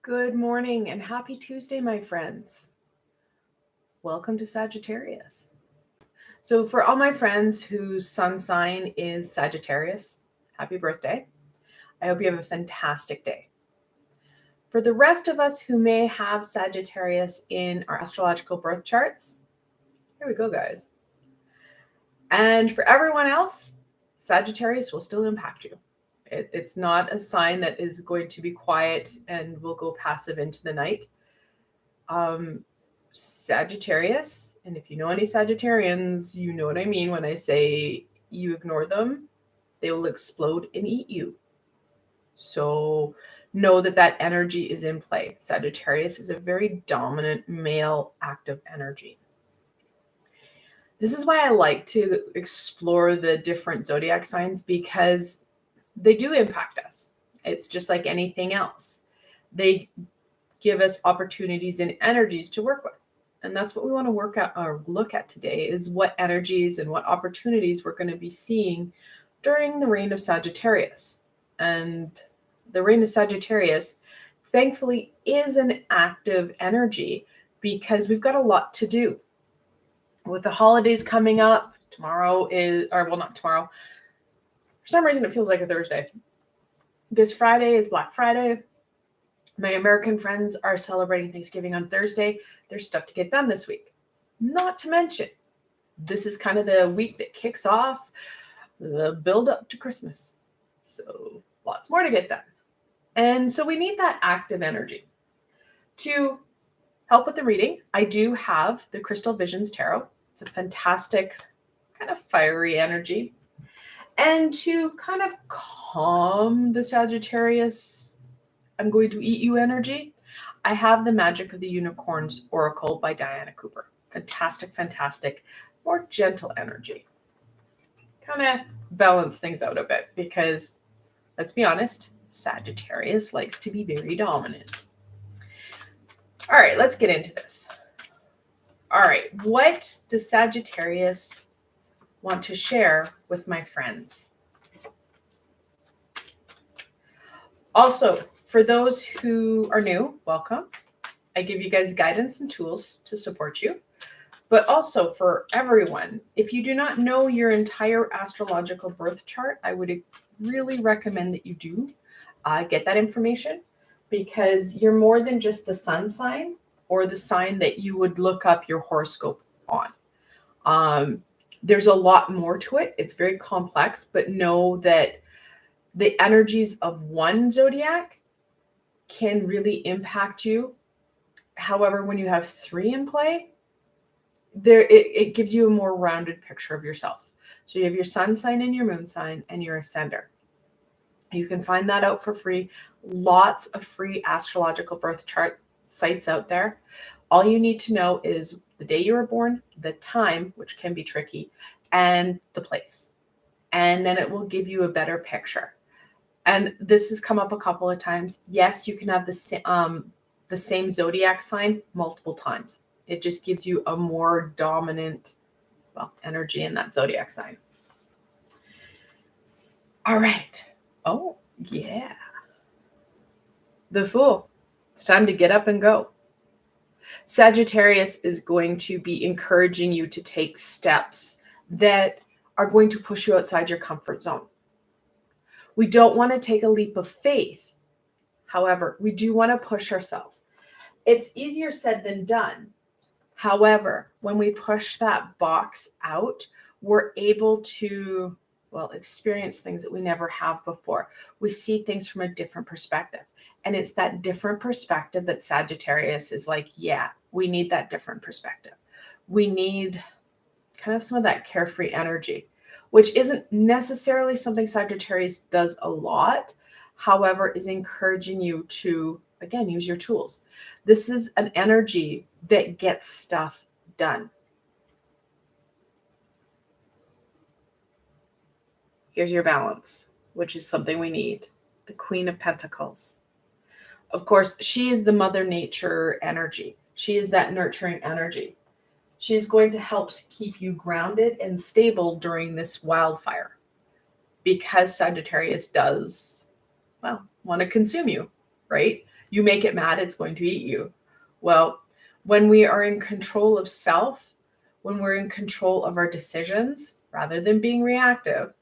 Good morning and happy Tuesday, my friends. Welcome to Sagittarius. So, for all my friends whose sun sign is Sagittarius, happy birthday. I hope you have a fantastic day. For the rest of us who may have Sagittarius in our astrological birth charts, here we go, guys. And for everyone else, Sagittarius will still impact you. It's not a sign that is going to be quiet and will go passive into the night. Sagittarius, and if you know any Sagittarians, you know what I mean when I say you ignore them, they will explode and eat you. So know that energy is in play. Sagittarius is a very dominant male active energy. This is why I like to explore the different zodiac signs, because they do impact us. It's just like anything else. They give us opportunities and energies to work with. And that's what we want to work at or look at today, is what energies and what opportunities we're going to be seeing during the reign of Sagittarius. And the reign of Sagittarius, thankfully, is an active energy because we've got a lot to do. With the holidays coming up, tomorrow is, or well, not tomorrow. For some reason, it feels like a Thursday. This Friday is Black Friday. My American friends are celebrating Thanksgiving on Thursday. There's stuff to get done this week. Not to mention, this is kind of the week that kicks off the build up to Christmas. So lots more to get done. And so we need that active energy. To help with the reading, I do have the Crystal Visions Tarot. It's a fantastic kind of fiery energy. And to kind of calm the Sagittarius, I'm going to eat you energy, I have the Magic of the Unicorns Oracle by Diana Cooper. Fantastic, more gentle energy. Kind of balance things out a bit because, let's be honest, Sagittarius likes to be very dominant. All right, let's get into this. All right, what does Sagittarius want to share with my friends? Also, for those who are new, welcome. I give you guys guidance and tools to support you. But also for everyone, if you do not know your entire astrological birth chart, I would really recommend that you do get that information, because you're more than just the sun sign or the sign that you would look up your horoscope on. There's a lot more to it. It's very complex, but know that the energies of one zodiac can really impact you. However, when you have three in play, it gives you a more rounded picture of yourself. So you have your sun sign and your moon sign and your ascender. You can find that out for free. Lots of free astrological birth chart sites out there. All you need to know is the day you were born, the time, which can be tricky, and the place. And then it will give you a better picture. And this has come up a couple of times. Yes, you can have the same zodiac sign multiple times. It just gives you a more dominant, energy in that zodiac sign. All right. Oh, yeah. The Fool. It's time to get up and go. Sagittarius is going to be encouraging you to take steps that are going to push you outside your comfort zone. We don't want to take a leap of faith. However, we do want to push ourselves. It's easier said than done. However, when we push that box out, we're able to, experience things that we never have before. We see things from a different perspective. And it's that different perspective that Sagittarius is like, yeah, we need that different perspective. We need kind of some of that carefree energy, which isn't necessarily something Sagittarius does a lot. However, is encouraging you to, again, use your tools. This is an energy that gets stuff done. Here's your Balance, which is something we need. The Queen of Pentacles. Of course, she is the Mother Nature energy. She is that nurturing energy. She's going to help keep you grounded and stable during this wildfire, because Sagittarius does, want to consume you, right? You make it mad, it's going to eat you. Well, when we are in control of self, when we're in control of our decisions, rather than being reactive,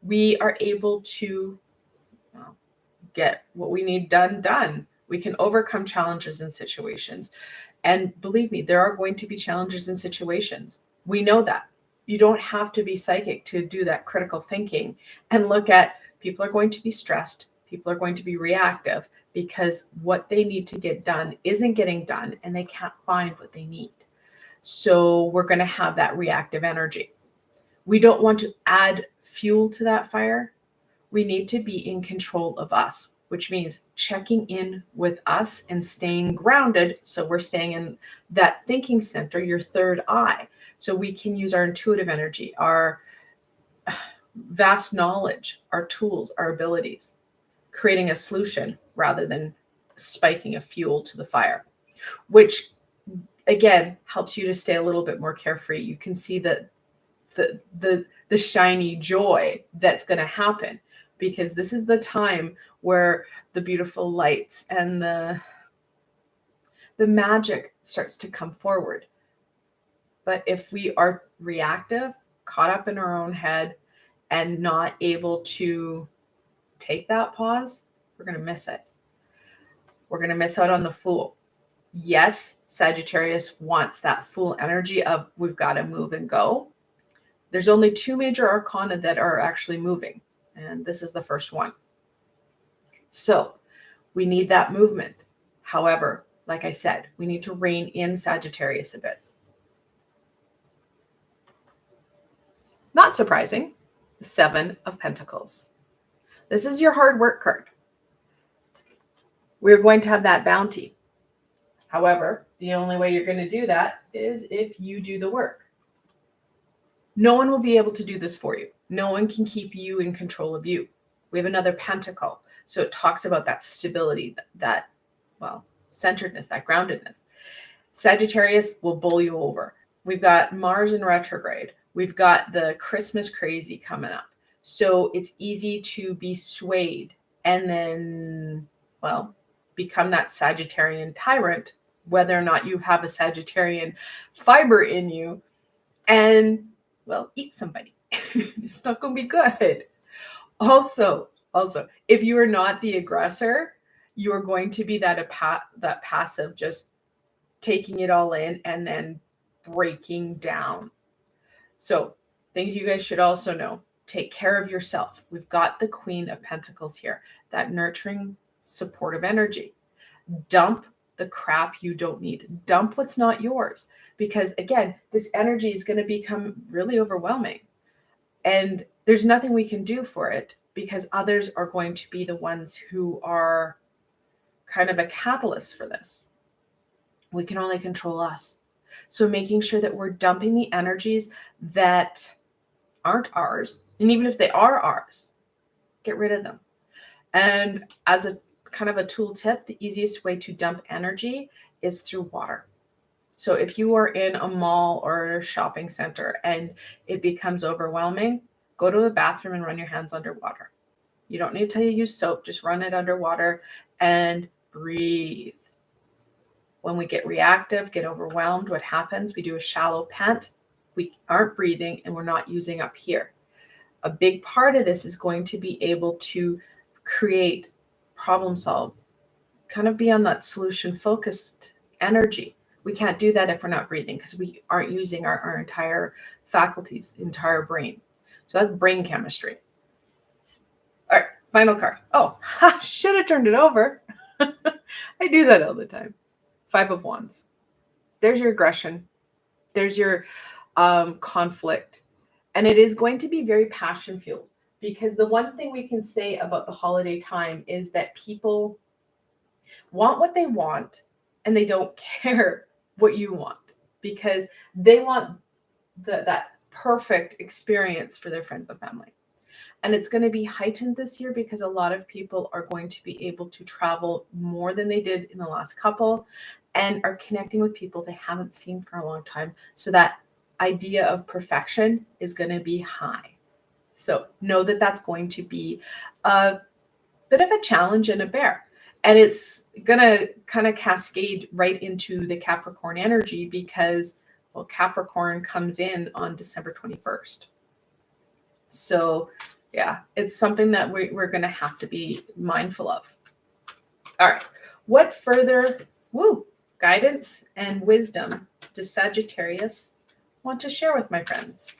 we are able to get what we need done. We can overcome challenges and situations. And believe me, there are going to be challenges and situations. We know that. You don't have to be psychic to do that critical thinking and look at people are going to be stressed. People are going to be reactive because what they need to get done isn't getting done and they can't find what they need. So we're going to have that reactive energy. We don't want to add fuel to that fire. We need to be in control of us, which means checking in with us and staying grounded. So we're staying in that thinking center, your third eye. So we can use our intuitive energy, our vast knowledge, our tools, our abilities, creating a solution rather than spiking a fuel to the fire, which again helps you to stay a little bit more carefree. You can see that the shiny joy that's going to happen, because this is the time where the beautiful lights and the magic starts to come forward. But if we are reactive, caught up in our own head, and not able to take that pause, we're going to miss it. We're going to miss out on the Fool. Yes, Sagittarius wants that Fool energy of we've got to move and go. There's only 2 major arcana that are actually moving, and this is the first one. So we need that movement. However, like I said, we need to rein in Sagittarius a bit. Not surprising, the 7 of Pentacles. This is your hard work card. We're going to have that bounty. However, the only way you're going to do that is if you do the work. No one will be able to do this for you. No one can keep you in control of you. We have another pentacle. So it talks about that stability, that centeredness, that groundedness. Sagittarius will bowl you over. We've got Mars in retrograde. We've got the Christmas crazy coming up. So it's easy to be swayed and then, become that Sagittarian tyrant, whether or not you have a Sagittarian fiber in you, and, eat somebody. It's not going to be good. Also, if you are not the aggressor, you are going to be that passive, just taking it all in and then breaking down. So things you guys should also know: take care of yourself. We've got the Queen of Pentacles here, that nurturing, supportive energy. Dump the crap you don't need. Dump what's not yours, because again, this energy is going to become really overwhelming, and there's nothing we can do for it, because others are going to be the ones who are kind of a catalyst for this. We can only control us. So making sure that we're dumping the energies that aren't ours, and even if they are ours, get rid of them. And as a kind of a tool tip, the easiest way to dump energy is through water. So if you are in a mall or a shopping center and it becomes overwhelming, go to the bathroom and run your hands underwater. You don't need to use soap, just run it underwater and breathe. When we get reactive, get overwhelmed, what happens? We do a shallow pant. We aren't breathing and we're not using up here. A big part of this is going to be able to create, problem solve, kind of be on that solution focused energy. We can't do that if we're not breathing, because we aren't using our entire faculties, entire brain. So that's brain chemistry. All right, final card. Oh, should have turned it over. I do that all the time. 5 of Wands. There's your aggression. There's your conflict. And it is going to be very passion fueled, because the one thing we can say about the holiday time is that people want what they want and they don't care what you want, because they want that perfect experience for their friends and family. And it's going to be heightened this year because a lot of people are going to be able to travel more than they did in the last couple and are connecting with people they haven't seen for a long time. So that idea of perfection is going to be high. So know that that's going to be a bit of a challenge and a bear. And it's going to kind of cascade right into the Capricorn energy because, well, Capricorn comes in on December 21st. So, yeah, it's something that we're going to have to be mindful of. All right. What further guidance and wisdom does Sagittarius want to share with my friends?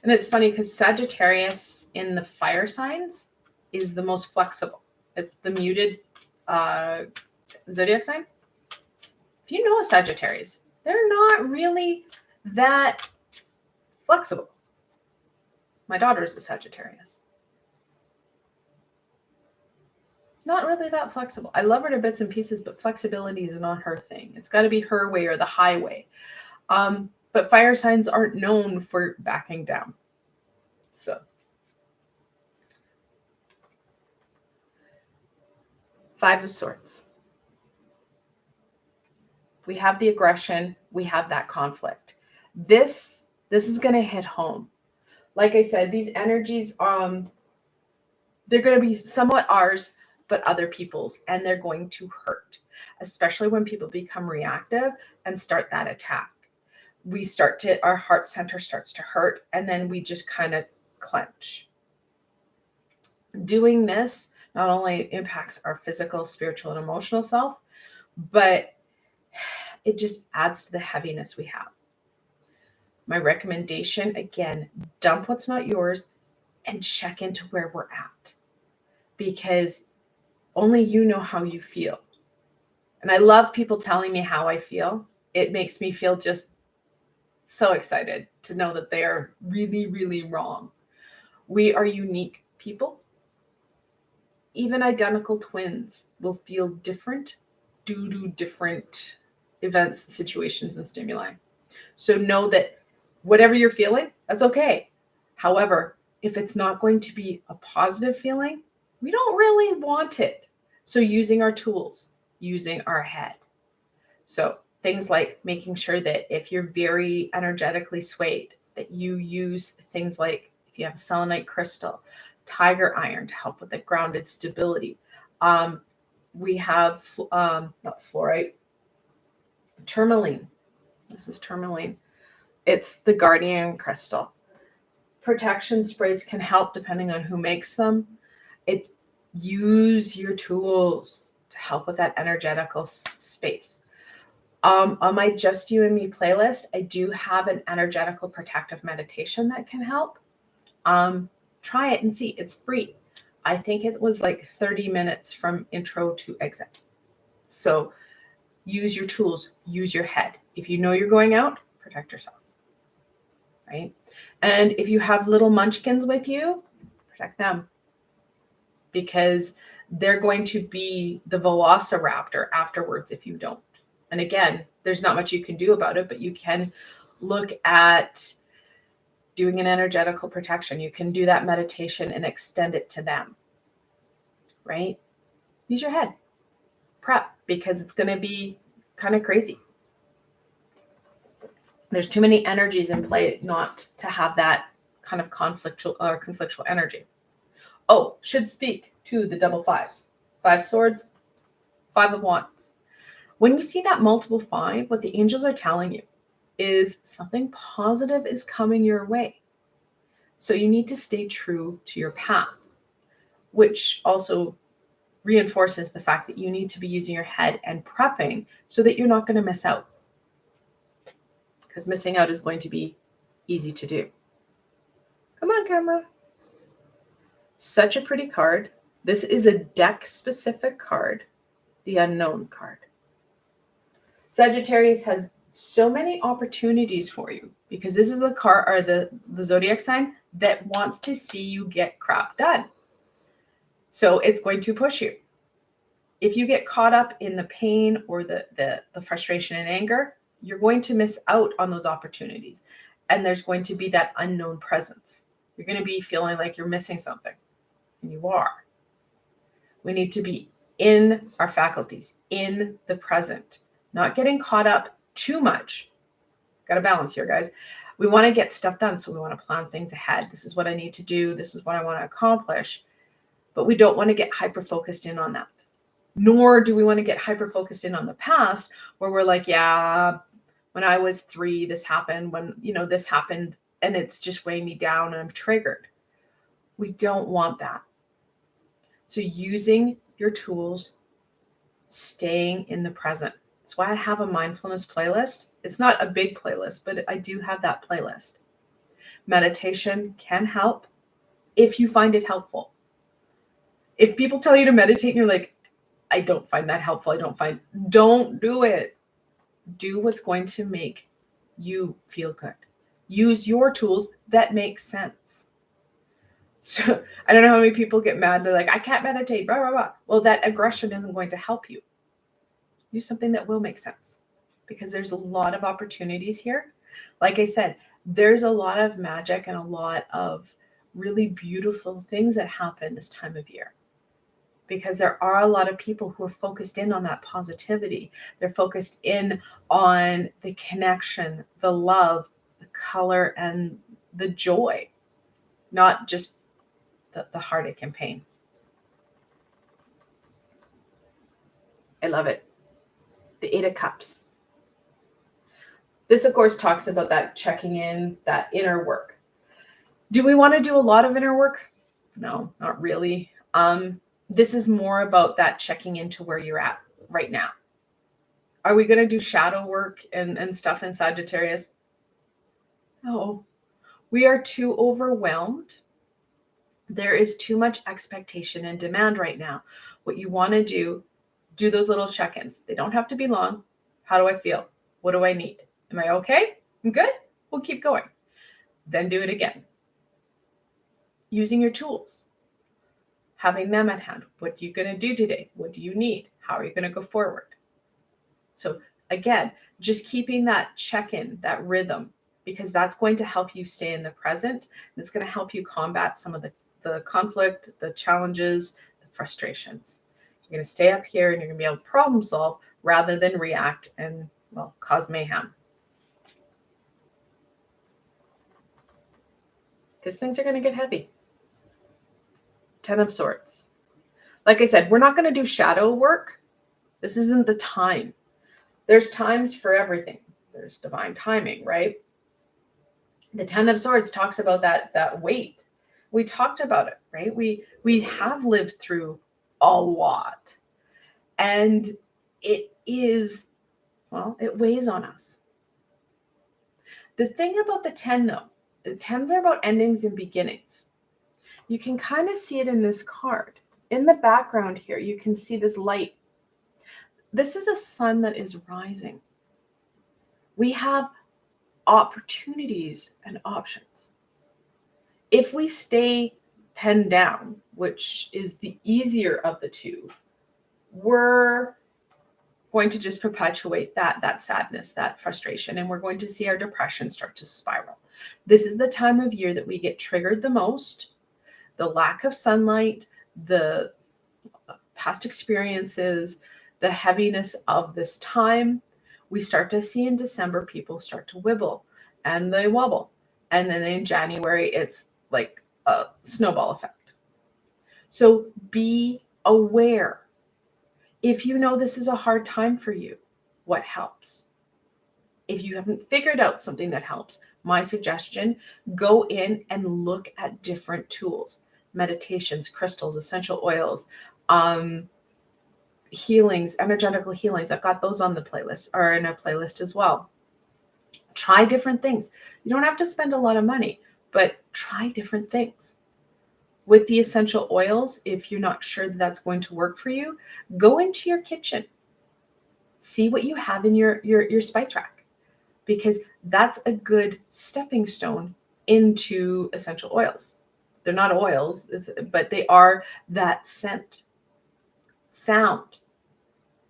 And it's funny because Sagittarius in the fire signs is the most flexible. It's the muted zodiac sign. If you know a Sagittarius, they're not really that flexible. My daughter's a Sagittarius. Not really that flexible. I love her to bits and pieces, but flexibility is not her thing. It's got to be her way or the highway. But fire signs aren't known for backing down. So, Five of Swords. We have the aggression. We have that conflict. This is going to hit home. Like I said, these energies, they're going to be somewhat ours, but other people's, and they're going to hurt, especially when people become reactive and start that attack. Our heart center starts to hurt, and then we just kind of clench. Doing this not only impacts our physical, spiritual, and emotional self, but it just adds to the heaviness we have. My recommendation, again, dump what's not yours and check into where we're at, because only you know how you feel. And I love people telling me how I feel. It makes me feel just so excited to know that they are really, really wrong. We are unique people. Even identical twins will feel different due to different events, situations, and stimuli. So know that whatever you're feeling, that's okay. However, if it's not going to be a positive feeling, we don't really want it. So using our tools, using our head. So things like making sure that if you're very energetically swayed, that you use things like, if you have selenite crystal, tiger iron to help with the grounded stability. We have not fluorite, tourmaline. This is tourmaline. It's the guardian crystal. Protection sprays can help depending on who makes them. Use your tools to help with that energetical space. On my Just You and Me playlist, I do have an energetical protective meditation that can help. Try it and see. It's free. I think it was like 30 minutes from intro to exit. So use your tools, use your head. If you know you're going out, protect yourself, right? And if you have little munchkins with you, protect them, because they're going to be the velociraptor afterwards if you don't. And again, there's not much you can do about it, but you can look at doing an energetical protection. You can do that meditation and extend it to them, right? Use your head. Prep, because it's going to be kind of crazy. There's too many energies in play not to have that kind of conflictual energy. Oh, should speak to the double fives. 5 swords, 5 of wands. When you see that multiple 5, what the angels are telling you is something positive is coming your way. So you need to stay true to your path, which also reinforces the fact that you need to be using your head and prepping so that you're not going to miss out. Because missing out is going to be easy to do. Come on, camera. Such a pretty card. This is a deck-specific card, the Unknown card. Sagittarius has so many opportunities for you because this is the card, or the zodiac sign that wants to see you get crap done. So it's going to push you. If you get caught up in the pain or the frustration and anger, you're going to miss out on those opportunities. And there's going to be that unknown presence. You're going to be feeling like you're missing something. And you are. We need to be in our faculties, in the present, not getting caught up too much. Got to balance here, guys. We want to get stuff done. So we want to plan things ahead. This is what I need to do. This is what I want to accomplish. But we don't want to get hyper-focused in on that. Nor do we want to get hyper-focused in on the past where we're like, yeah, when I was 3, this happened. When, this happened, and it's just weighing me down and I'm triggered. We don't want that. So using your tools, staying in the present. That's why I have a mindfulness playlist. It's not a big playlist, but I do have that playlist. Meditation can help if you find it helpful. If people tell you to meditate and you're like, I don't find that helpful. Don't do it. Do what's going to make you feel good. Use your tools that make sense. So I don't know how many people get mad. They're like, I can't meditate, blah, blah, blah. Well, that aggression isn't going to help you. Use something that will make sense, because there's a lot of opportunities here. Like I said, there's a lot of magic and a lot of really beautiful things that happen this time of year, because there are a lot of people who are focused in on that positivity. They're focused in on the connection, the love, the color, and the joy, not just the heartache and pain. I love it. The 8 of Cups. This, of course, talks about that checking in, that inner work. Do we want to do a lot of inner work? No, not really. This is more about that checking into where you're at right now. Are we going to do shadow work and stuff in Sagittarius? No, we are too overwhelmed. There is too much expectation and demand right now. What you want to do those little check-ins. They don't have to be long. How do I feel? What do I need? Am I okay? I'm good? We'll keep going. Then do it again. Using your tools. Having them at hand. What are you going to do today? What do you need? How are you going to go forward? So again, just keeping that check-in, that rhythm, because that's going to help you stay in the present. And it's going to help you combat some of the conflict, the challenges, the frustrations. You're going to stay up here and you're going to be able to problem solve rather than react and, well, cause mayhem. Because things are going to get heavy. 10 of Swords. Like I said, we're not going to do shadow work. This isn't the time. There's times for everything. There's divine timing, right? The 10 of Swords talks about that weight. We talked about it, right? We have lived through a lot. And it is, well, it weighs on us. The thing about the 10, though, the 10s are about endings and beginnings. You can kind of see it in this card. In the background here, you can see this light. This is a sun that is rising. We have opportunities and options. If we stay pinned down, which is the easier of the two, we're going to just perpetuate that sadness, that frustration, and we're going to see our depression start to spiral. This is the time of year that we get triggered the most. The lack of sunlight, the past experiences, the heaviness of this time. We start to see in December, people start to wibble and they wobble. And then in January, it's like a snowball effect. So be aware. If you know this is a hard time for you, what helps? If you haven't figured out something that helps, my suggestion, go in and look at different tools, meditations, crystals, essential oils, healings, energetical healings. I've got those on the playlist, or in a playlist as well. Try different things. You don't have to spend a lot of money, but try different things. With the essential oils, if you're not sure that that's going to work for you, go into your kitchen. See what you have in your spice rack, because that's a good stepping stone into essential oils. They're not oils, but they are that scent, sound,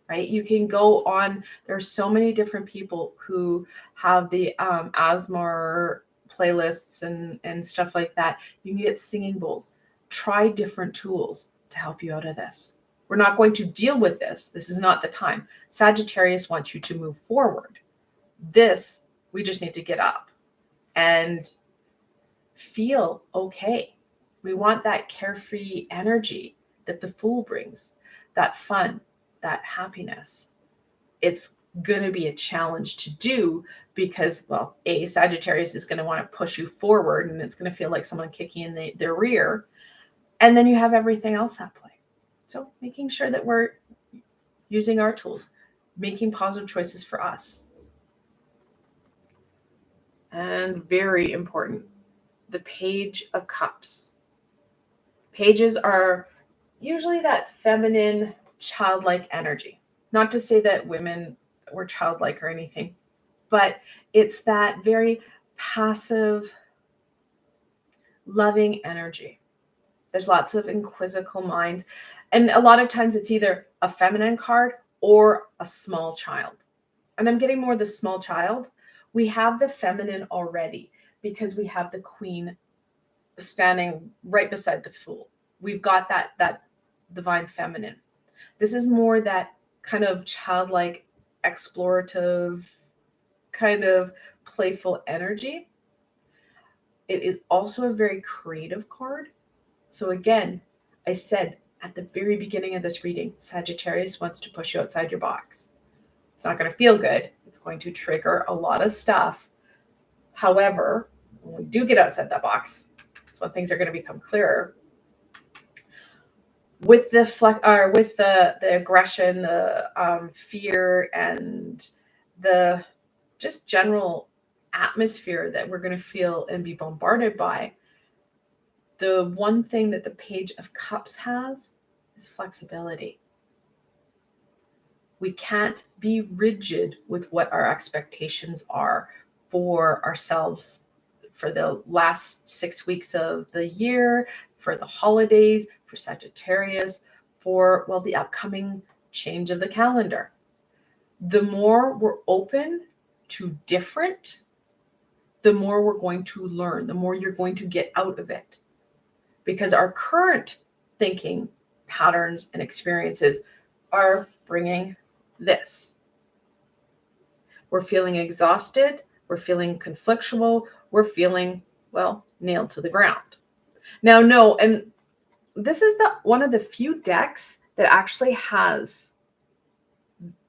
right? You can go on. There's so many different people who have the ASMR playlists and stuff like that. You can get singing bowls. Try different tools to help you out of this. We're not going to deal with this. This is not the time. Sagittarius wants you to move forward. This, we just need to get up. and feel okay. We want that carefree energy that the Fool brings, that fun, that happiness. It's going to be a challenge to do because, well, Sagittarius is going to want to push you forward, and it's going to feel like someone kicking in their rear. And then you have everything else at play. So making sure that we're using our tools, making positive choices for us. And very important, the Page of Cups. Pages are usually that feminine, childlike energy. Not to say that women were childlike or anything, but it's that very passive, loving energy. There's lots of inquisitive minds. And a lot of times it's either a feminine card or a small child. And I'm getting more the small child. We have the feminine already because we have the Queen standing right beside the Fool. We've got that divine feminine. This is more that kind of childlike, explorative, kind of playful energy. It is also a very creative card. So again, I said at the very beginning of this reading, Sagittarius wants to push you outside your box. It's not going to feel good. It's going to trigger a lot of stuff. However, when we do get outside that box, that's when things are going to become clearer. With the aggression, the fear, and the just general atmosphere that we're going to feel and be bombarded by, the one thing that the Page of Cups has is flexibility. We can't be rigid with what our expectations are for ourselves for the last 6 weeks of the year, for the holidays, for Sagittarius, for, well, the upcoming change of the calendar. The more we're open to different, the more we're going to learn, the more you're going to get out of it. Because our current thinking patterns and experiences are bringing this. We're feeling exhausted. We're feeling conflictual. We're feeling, well, nailed to the ground. Now, no, and this is one of the few decks that actually has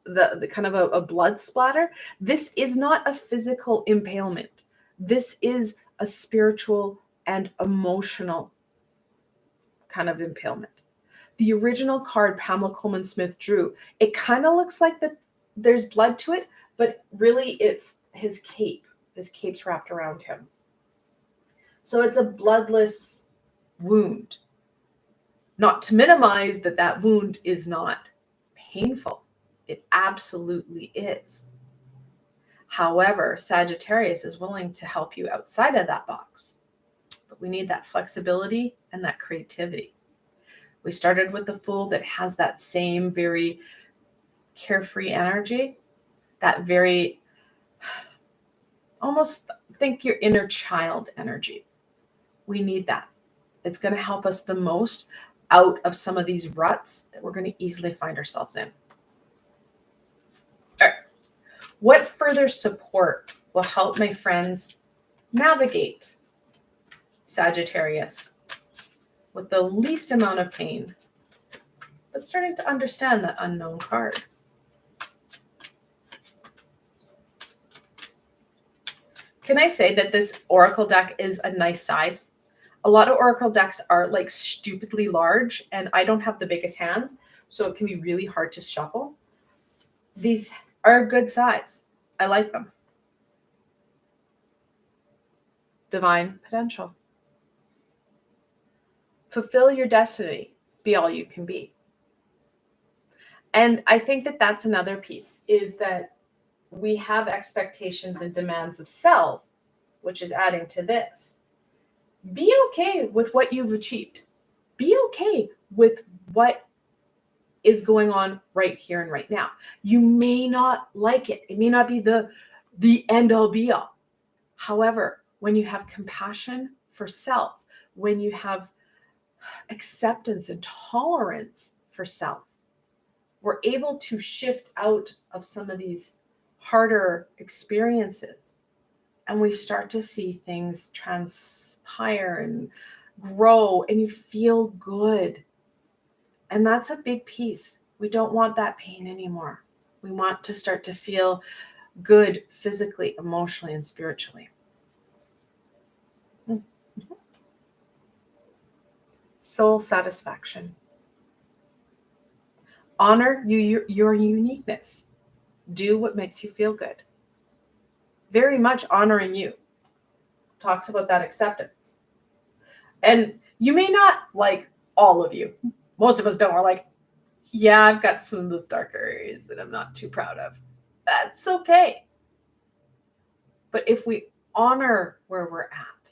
the kind of a blood splatter. This is not a physical impalement. This is a spiritual and emotional kind of impalement. The original card Pamela Coleman Smith drew, it kind of looks like there's blood to it, but really it's his cape. His cape's wrapped around him. So it's a bloodless wound. Not to minimize that wound is not painful. It absolutely is. However, Sagittarius is willing to help you outside of that box. But we need that flexibility and that creativity. We started with the Fool that has that same very carefree energy, that very, almost think your inner child energy. We need that. It's going to help us the most out of some of these ruts that we're going to easily find ourselves in. All right. What further support will help my friends navigate Sagittarius with the least amount of pain, but starting to understand that unknown card? Can I say that this Oracle deck is a nice size? A lot of Oracle decks are like stupidly large, and I don't have the biggest hands, so it can be really hard to shuffle. These are a good size. I like them. Divine potential. Fulfill your destiny. Be all you can be. And I think that that's another piece, is that we have expectations and demands of self, which is adding to this. Be okay with what you've achieved. Be okay with what is going on right here and right now. You may not like it. It may not be the end all be all. However, when you have compassion for self, when you have acceptance and tolerance for self, we're able to shift out of some of these harder experiences And we start to see things transpire and grow, and you feel good. And that's a big piece. We don't want that pain anymore. We want to start to feel good physically, emotionally, and spiritually. Soul satisfaction. Honor your uniqueness. Do what makes you feel good. Very much honoring you. Talks about that acceptance. And you may not like all of you. Most of us don't. We're like, yeah, I've got some of those darker areas that I'm not too proud of. That's okay. But if we honor where we're at,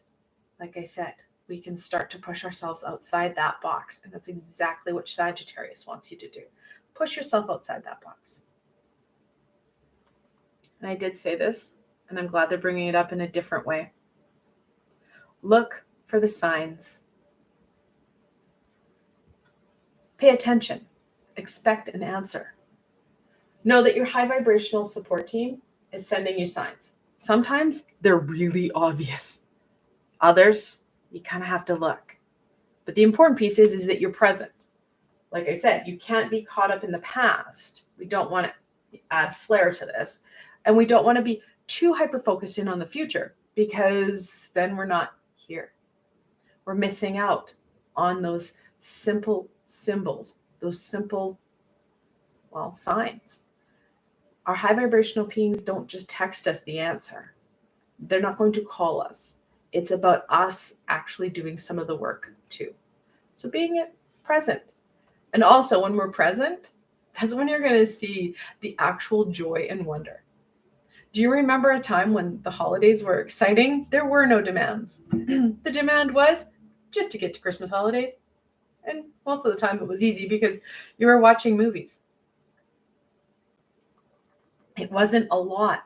like I said, we can start to push ourselves outside that box. And that's exactly what Sagittarius wants you to do. Push yourself outside that box. And I did say this, and I'm glad they're bringing it up in a different way. Look for the signs. Pay attention. Expect an answer. Know that your high vibrational support team is sending you signs. Sometimes they're really obvious. Others, you kind of have to look. But the important piece is that you're present. Like I said, you can't be caught up in the past. We don't want to add flair to this. And we don't want to be too hyper-focused in on the future, because then we're not here. We're missing out on those simple symbols, those simple, signs. Our high vibrational beings don't just text us the answer. They're not going to call us. It's about us actually doing some of the work too. So being present. And also when we're present, that's when you're going to see the actual joy and wonder. Do you remember a time when the holidays were exciting? There were no demands. The demand was just to get to Christmas holidays. And most of the time it was easy because you were watching movies. It wasn't a lot.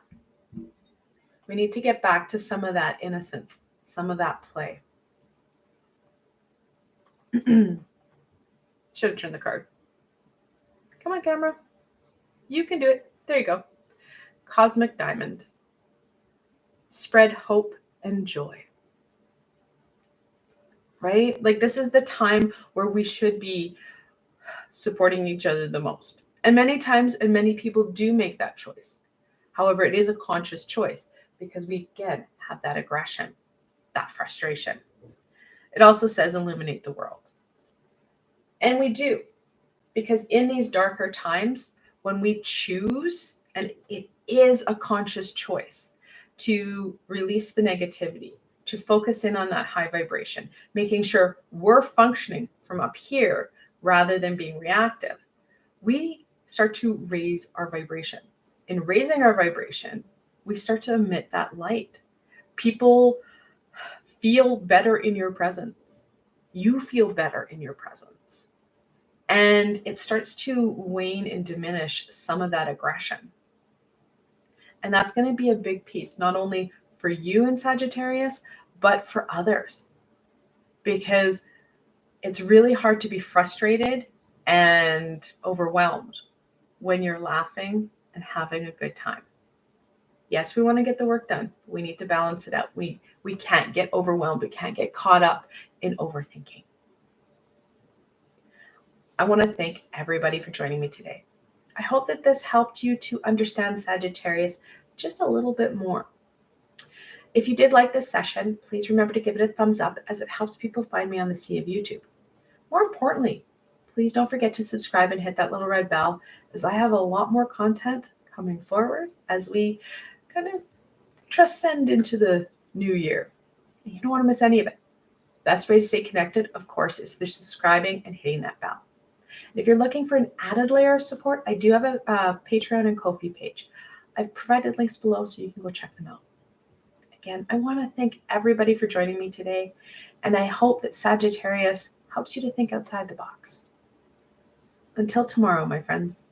We need to get back to some of that innocence, some of that play. Should have turned the card. Come on, camera. You can do it. There you go. Cosmic Diamond. Spread hope and joy. Right? Like, this is the time where we should be supporting each other the most. And many times, and many people do make that choice. However, it is a conscious choice because we, again, have that aggression, that frustration. It also says illuminate the world. And we do, because in these darker times, when we choose, and it is a conscious choice, to release the negativity, to focus in on that high vibration, making sure we're functioning from up here rather than being reactive, we start to raise our vibration. In raising our vibration, we start to emit that light. People feel better in your presence. You feel better in your presence. And it starts to wane and diminish some of that aggression. And that's going to be a big piece, not only for you in Sagittarius, but for others. Because it's really hard to be frustrated and overwhelmed when you're laughing and having a good time. Yes, we want to get the work done. We need to balance it out. We can't get overwhelmed. We can't get caught up in overthinking. I want to thank everybody for joining me today. I hope that this helped you to understand Sagittarius just a little bit more. If you did like this session, please remember to give it a thumbs up, as it helps people find me on the sea of YouTube. More importantly, please don't forget to subscribe and hit that little red bell, as I have a lot more content coming forward as we kind of transcend into the new year. You don't want to miss any of it. Best way to stay connected, of course, is through subscribing and hitting that bell. If you're looking for an added layer of support, I do have a Patreon and Ko-fi page. I've provided links below so you can go check them out. Again, I want to thank everybody for joining me today, and I hope that Sagittarius helps you to think outside the box. Until tomorrow, my friends.